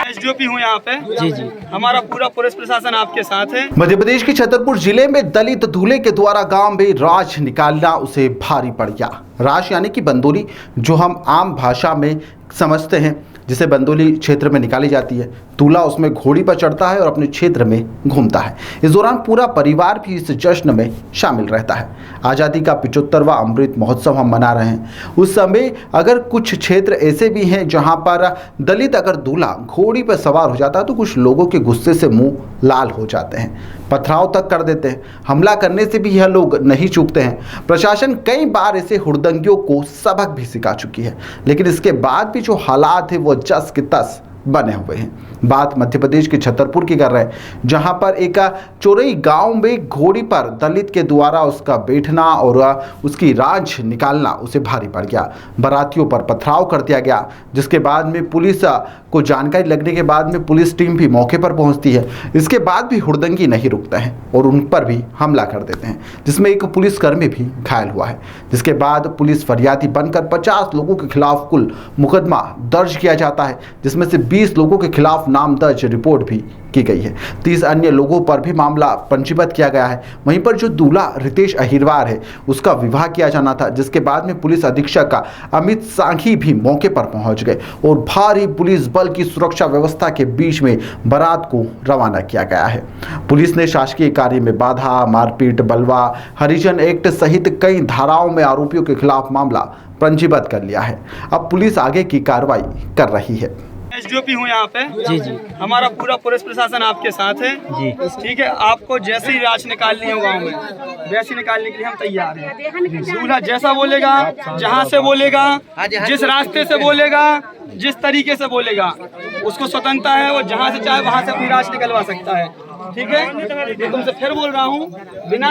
SDOP हूँ यहाँ पे। जी। हमारा पूरा पुलिस प्रशासन आपके साथ है। मध्य प्रदेश के छतरपुर जिले में दलित दूल्हे के द्वारा गांव में राज निकालना उसे भारी पड़ गया। राज यानी कि बंदोली, जो हम आम भाषा में समझते हैं, जिसे बंदोली क्षेत्र में निकाली जाती है। दूल्हा उसमें घोड़ी पर चढ़ता है और अपने क्षेत्र में घूमता है। इस दौरान पूरा परिवार भी इस जश्न में शामिल रहता है। आज़ादी का 75वां अमृत महोत्सव हम मना रहे हैं। उस समय अगर कुछ क्षेत्र ऐसे भी हैं जहां पर दलित अगर दूल्हा घोड़ी पर सवार हो जाता है तो कुछ लोगों के गुस्से से मुंह लाल हो जाते हैं, पथराव तक कर देते हैं। हमला करने से भी यह लोग नहीं चूकते हैं। प्रशासन कई बार ऐसे हुड़दंगियों को सबक भी सिखा चुकी है, लेकिन इसके बाद भी जो हालात है वो जस के तस बने हुए हैं। बात मध्य प्रदेश के छतरपुर की कर रहे हैं, जहां पर एक चोरई गांव में घोड़ी पर दलित के द्वारा उसका बैठना और उसकी राज निकालना उसे भारी पड़ गया। बारातियों पर पथराव कर दिया गया, जिसके बाद में पुलिस को जानकारी लगने के बाद में पुलिस टीम भी मौके पर पहुंचती है। इसके बाद भी हुड़दंगी नहीं रुकता है और उन पर भी हमला कर देते हैं, जिसमें एक पुलिसकर्मी भी घायल हुआ है। जिसके बाद पुलिस फरियादी बनकर 50 लोगों के खिलाफ कुल मुकदमा दर्ज किया जाता है, जिसमें से 20 लोगों के खिलाफ नाम दर्ज रिपोर्ट भी की गई है। 30 अन्य लोगों पर भी मामला पंजीबद्ध किया गया है। वहीं पर जो दूल्हा रितेश अहिरवार है, उसका विवाह किया जाना था, जिसके बाद में पुलिस अधीक्षक अमित सांघी भी मौके पर पहुंच गए और भारी पुलिस बल की सुरक्षा व्यवस्था के बीच में बारात को रवाना किया गया है। पुलिस ने शासकीय कार्य में बाधा, मारपीट, बलवा, हरिजन एक्ट सहित कई धाराओं में आरोपियों के खिलाफ मामला पंजीबद्ध कर लिया है। अब पुलिस आगे की कार्रवाई कर रही है। एसडीओपी हूँ यहाँ पे। जी। हमारा पूरा पुलिस प्रशासन आपके साथ है। जी। ठीक है, आपको जैसे ही राज निकालनी हो गांव में, वैसे निकालने के लिए हम तैयार हैं। दूल्हा जैसा बोलेगा, जहाँ से बोलेगा, जिस रास्ते से बोलेगा, जिस तरीके से बोलेगा, उसको स्वतंत्रता है। वो जहाँ से चाहे वहाँ से अपनी राज निकलवा सकता है। ठीक है, ये तुमसे फिर बोल रहा हूँ, बिना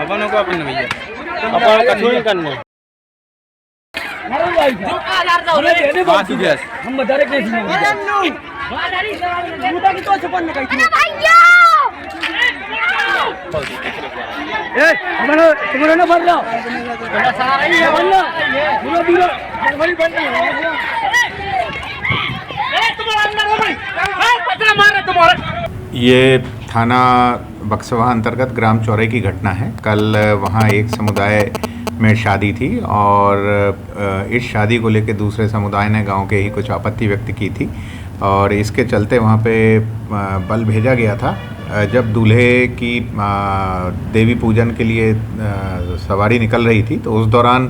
अपन को अपन भैया अपन कठोर करने हम बता रहे ये थाना बक्सवा अंतर्गत ग्राम चौरई की घटना है। कल वहाँ एक समुदाय में शादी थी और इस शादी को लेकर दूसरे समुदाय ने गांव के ही कुछ आपत्ति व्यक्त की थी और इसके चलते वहाँ पे बल भेजा गया था। जब दूल्हे की देवी पूजन के लिए सवारी निकल रही थी तो उस दौरान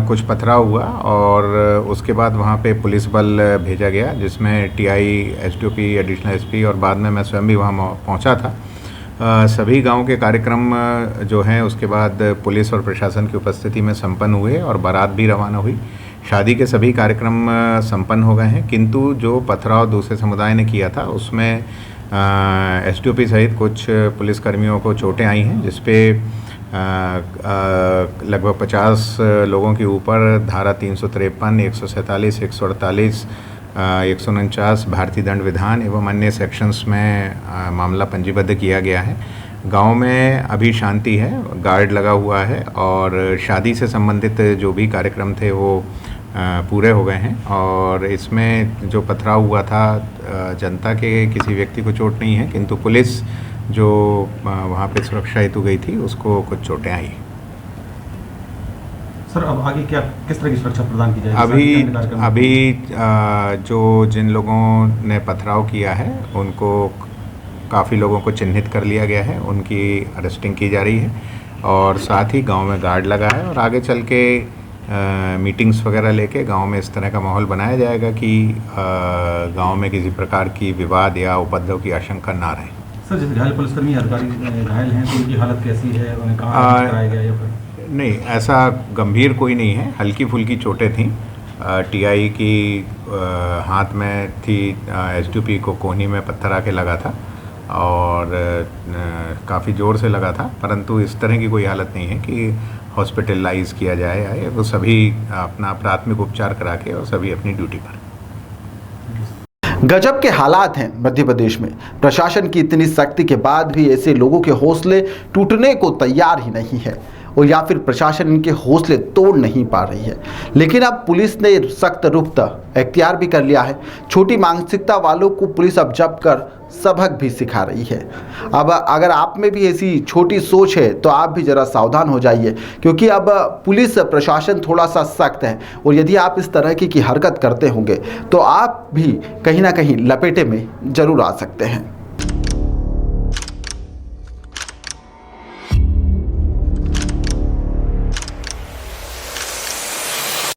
कुछ पथराव हुआ और उसके बाद वहाँ पे पुलिस बल भेजा गया, जिसमें टीआई, एसडीओपी, एडिशनल एसपी और बाद में मैं स्वयं भी वहाँ पहुँचा था। सभी गांव के कार्यक्रम जो हैं उसके बाद पुलिस और प्रशासन की उपस्थिति में संपन्न हुए और बारात भी रवाना हुई। शादी के सभी कार्यक्रम संपन्न हो गए हैं, किंतु जो पथराव दूसरे समुदाय ने किया था उसमें एसडीओपी सहित कुछ पुलिसकर्मियों को चोटें आई हैं, जिसपे लगभग 50 लोगों के ऊपर धारा 353, 147, 148, 149 भारतीय दंड विधान एवं अन्य सेक्शंस में मामला पंजीबद्ध किया गया है। गांव में अभी शांति है, गार्ड लगा हुआ है और शादी से संबंधित जो भी कार्यक्रम थे वो पूरे हो गए हैं और इसमें जो पथराव हुआ था जनता के किसी व्यक्ति को चोट नहीं है, किंतु पुलिस जो वहाँ पे सुरक्षा हेतु गई थी उसको कुछ चोटें आई। सर अब आगे क्या किस तरह की सुरक्षा प्रदान की जाएगी? अभी जो जिन लोगों ने पथराव किया है उनको काफ़ी लोगों को चिन्हित कर लिया गया है, उनकी अरेस्टिंग की जा रही है और साथ ही गांव में गार्ड लगा है और आगे चल के मीटिंग्स वगैरह लेके गांव में इस तरह का माहौल बनाया जाएगा कि गांव में किसी प्रकार की विवाद या उपद्रव की आशंका ना रहे। सर जैसे घायल पुलिसकर्मी अधिकारी घायल हैं तो उनकी हालत कैसी है, उन्हें कहाँ कराया गया या फिर नहीं, ऐसा गंभीर कोई नहीं है, हल्की फुल्की चोटें थीं। टीआई की हाथ में थी, एसडीपी को कोहनी में पत्थर आके लगा था और काफ़ी ज़ोर से लगा था, परंतु इस तरह की कोई हालत नहीं है कि हॉस्पिटलाइज किया जाए। वो सभी अपना प्राथमिक उपचार करा के और सभी अपनी ड्यूटी पर। गजब के हालात हैं मध्य प्रदेश में। प्रशासन की इतनी सख्ती के बाद भी ऐसे लोगों के हौसले टूटने को तैयार ही नहीं है, और या फिर प्रशासन इनके हौसले तोड़ नहीं पा रही है। लेकिन अब पुलिस ने सख्त रुख इख्तियार भी कर लिया है। छोटी मानसिकता वालों को पुलिस अब जब कर सबक भी सिखा रही है। अब अगर आप में भी ऐसी छोटी सोच है तो आप भी ज़रा सावधान हो जाइए, क्योंकि अब पुलिस प्रशासन थोड़ा सा सख्त है, और यदि आप इस तरह की हरकत करते होंगे तो आप भी कहीं ना कहीं लपेटे में ज़रूर आ सकते हैं।